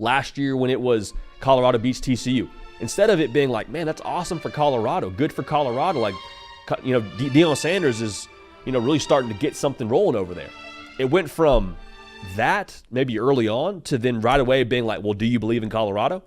last year when it was Colorado beats TCU. Instead of it being like, man, that's awesome for Colorado, good for Colorado, like, you know, Deion Sanders is, you know, really starting to get something rolling over there. It went from that maybe early on to then right away being like, well, do you believe in Colorado?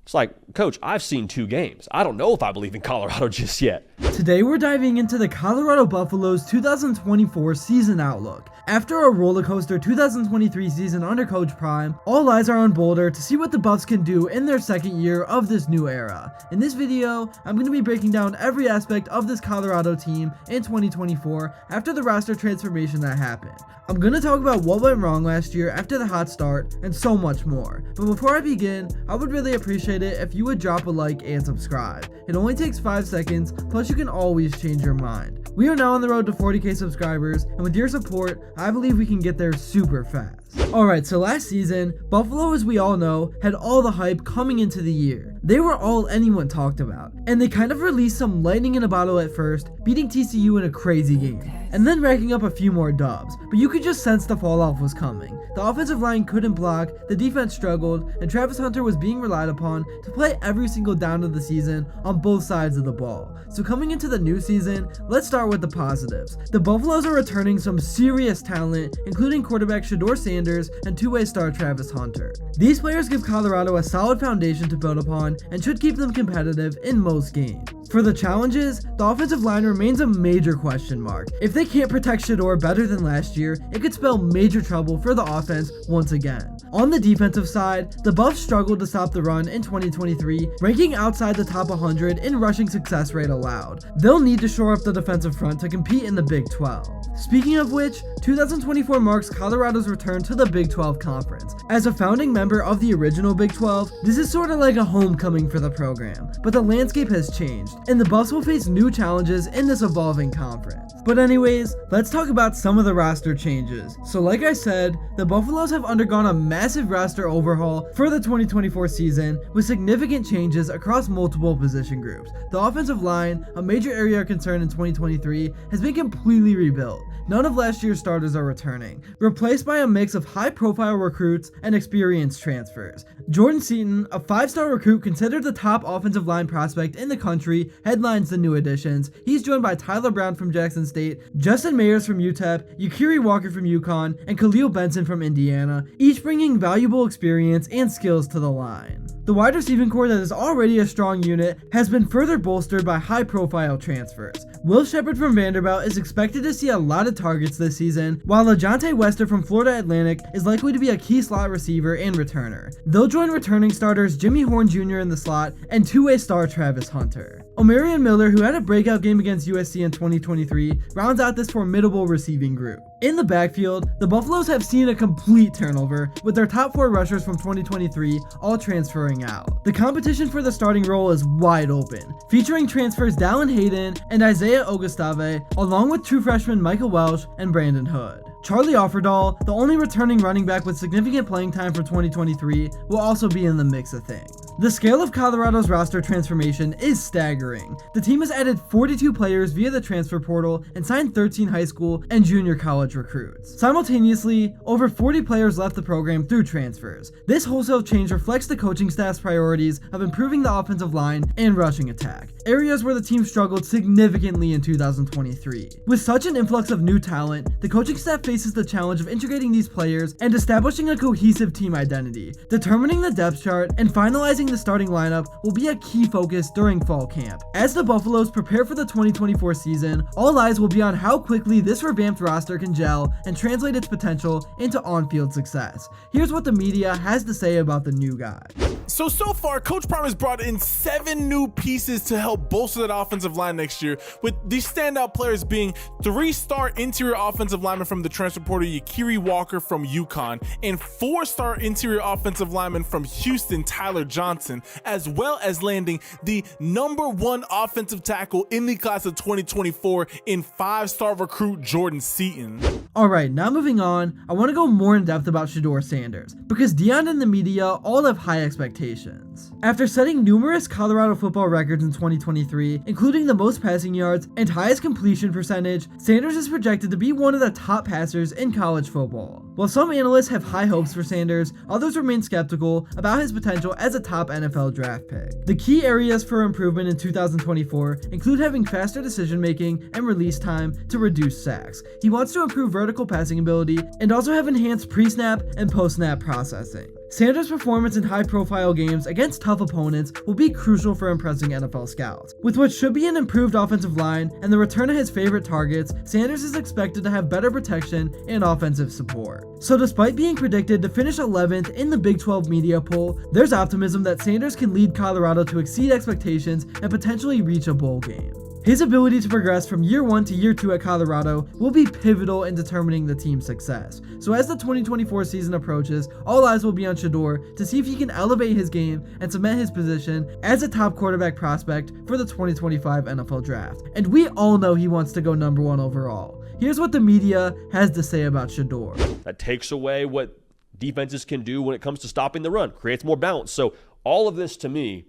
It's like, Coach, I've seen 2 games. I don't know if I believe in Colorado just yet. Today we're diving into the Colorado Buffaloes 2024 season outlook. After a roller coaster 2023 season under Coach Prime, all eyes are on Boulder to see what the Buffs can do in their second year of this new era. In this video, I'm going to be breaking down every aspect of this Colorado team in 2024 after the roster transformation that happened. I'm going to talk about what went wrong last year after the hot start and so much more. But before I begin, I would really appreciate it if you would drop a like and subscribe. It only takes 5 seconds, plus you can always change your mind. We are now on the road to 40k subscribers, and with your support, I believe we can get there super fast. Alright, so last season, Buffalo, as we all know, had all the hype coming into the year. They were all anyone talked about, and they kind of released some lightning in a bottle at first, beating TCU in a crazy game, and then racking up a few more dubs, but you could just sense the fall off was coming. The offensive line couldn't block, the defense struggled, and Travis Hunter was being relied upon to play every single down of the season on both sides of the ball. So coming into the new season, let's start with the positives. The Buffaloes are returning some serious talent, including quarterback Sheduer Sanders and two-way star Travis Hunter. These players give Colorado a solid foundation to build upon and should keep them competitive in most games. For the challenges, the offensive line remains a major question mark. If they can't protect Sheduer better than last year, it could spell major trouble for the offense once again. On the defensive side, the Buffs struggled to stop the run in 2023, ranking outside the top 100 in rushing success rate allowed. They'll need to shore up the defensive front to compete in the Big 12. Speaking of which, 2024 marks Colorado's return to the Big 12 Conference. As a founding member of the original Big 12, this is sort of like a homecoming for the program, but the landscape has changed, and the Buffs will face new challenges in this evolving conference. But anyways, let's talk about some of the roster changes. So like I said, the Buffaloes have undergone a massive roster overhaul for the 2024 season with significant changes across multiple position groups. The offensive line, a major area of concern in 2023, has been completely rebuilt. None of last year's starters are returning, replaced by a mix of high-profile recruits and experienced transfers. Jordan Seaton, a 5-star recruit considered the top offensive line prospect in the country, headlines the new additions. He's joined by Tyler Brown from Jackson State, Justin Mayers from UTEP, Yakiri Walker from UConn, and Khalil Benson from Indiana, each bringing valuable experience and skills to the line. The wide receiving core that is already a strong unit has been further bolstered by high-profile transfers. Will Shepard from Vanderbilt is expected to see a lot of targets this season, while LaJohntay Wester from Florida Atlantic is likely to be a key slot receiver and returner. They'll join returning starters Jimmy Horn Jr. in the slot and two-way star Travis Hunter. Omarion Miller, who had a breakout game against USC in 2023, rounds out this formidable receiving group. In the backfield, the Buffaloes have seen a complete turnover, with their top 4 rushers from 2023 all transferring out. The competition for the starting role is wide open, featuring transfers Dallin Hayden and Isaiah Augustave, along with true freshmen Michael Welsh and Brandon Hood. Charlie Offerdahl, the only returning running back with significant playing time from 2023, will also be in the mix of things. The scale of Colorado's roster transformation is staggering. The team has added 42 players via the transfer portal and signed 13 high school and junior college recruits. Simultaneously, over 40 players left the program through transfers. This wholesale change reflects the coaching staff's priorities of improving the offensive line and rushing attack, areas where the team struggled significantly in 2023. With such an influx of new talent, the coaching staff faces the challenge of integrating these players and establishing a cohesive team identity. Determining the depth chart and finalizing the starting lineup will be a key focus during fall camp. As the Buffaloes prepare for the 2024 season, all eyes will be on how quickly this revamped roster can gel and translate its potential into on-field success. Here's what the media has to say about the new guy. So far, Coach Prime has brought in 7 new pieces to help bolster that offensive line next year, with these standout players being 3-star interior offensive lineman from the transfer portal Yakiri Walker from UConn, and 4-star interior offensive lineman from Houston Tyler Johnson, as well as landing the #1 offensive tackle in the class of 2024 in 5-star recruit Jordan Seaton. Alright, now moving on, I want to go more in depth about Sheduer Sanders, because Deion and the media all have high expectations. expectations. After setting numerous Colorado football records in 2023, including the most passing yards and highest completion percentage, Sanders is projected to be one of the top passers in college football. While some analysts have high hopes for Sanders, others remain skeptical about his potential as a top NFL draft pick. The key areas for improvement in 2024 include having faster decision making and release time to reduce sacks. He wants to improve vertical passing ability and also have enhanced pre-snap and post-snap processing. Sanders' performance in high-profile games against tough opponents will be crucial for impressing NFL scouts. With what should be an improved offensive line and the return of his favorite targets, Sanders is expected to have better protection and offensive support. So despite being predicted to finish 11th in the Big 12 media poll, there's optimism that Sanders can lead Colorado to exceed expectations and potentially reach a bowl game. His ability to progress from year 1 to year 2 at Colorado will be pivotal in determining the team's success. So as the 2024 season approaches, all eyes will be on Sheduer to see if he can elevate his game and cement his position as a top quarterback prospect for the 2025 NFL Draft. And we all know he wants to go number 1 overall. Here's what the media has to say about Sheduer. That takes away what defenses can do when it comes to stopping the run, creates more balance. So all of this to me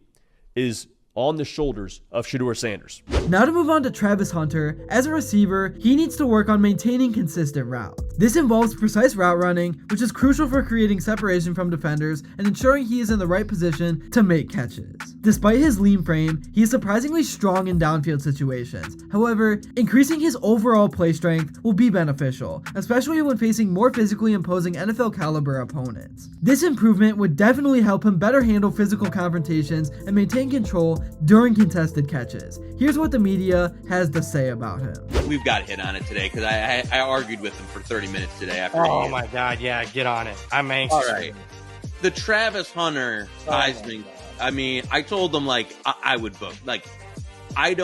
is on the shoulders of Sheduer Sanders. Now to move on to Travis Hunter. As a receiver, he needs to work on maintaining consistent routes. This involves precise route running, which is crucial for creating separation from defenders and ensuring he is in the right position to make catches. Despite his lean frame, he is surprisingly strong in downfield situations. However, increasing his overall play strength will be beneficial, especially when facing more physically imposing NFL caliber opponents. This improvement would definitely help him better handle physical confrontations and maintain control during contested catches. Here's what the media has to say about him. We've got to hit on it today because I argued with him for 30 minutes today after Oh my God, yeah, get on it. I'm anxious. All right. The Travis Hunter Heisman, I mean, I told them, like, I would vote. Like, I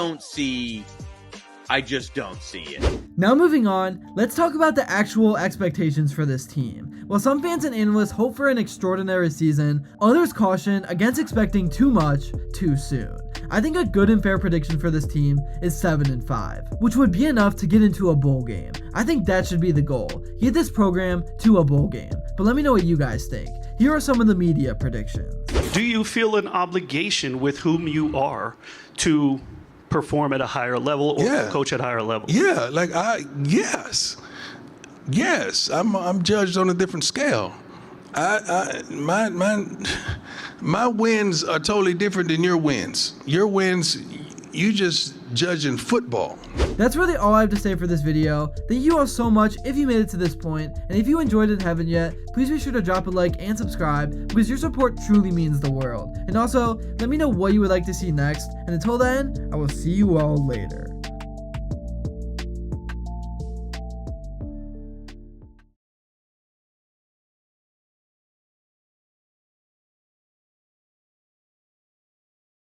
just don't see it. Now moving on, let's talk about the actual expectations for this team. While some fans and analysts hope for an extraordinary season, others caution against expecting too much too soon. I think a good and fair prediction for this team is 7-5, which would be enough to get into a bowl game. I think that should be the goal, get this program to a bowl game. But let me know what you guys think. Here are some of the media predictions. Do you feel an obligation with whom you are to perform at a higher level or coach at a higher level? Yeah, like yes, I'm judged on a different scale. My wins are totally different than your wins. Your wins, you just judging football. That's really all I have to say for this video. Thank you all so much if you made it to this point, and if you enjoyed it and haven't yet, please be sure to drop a like and subscribe because your support truly means the world. And also, let me know what you would like to see next, and until then, I will see you all later.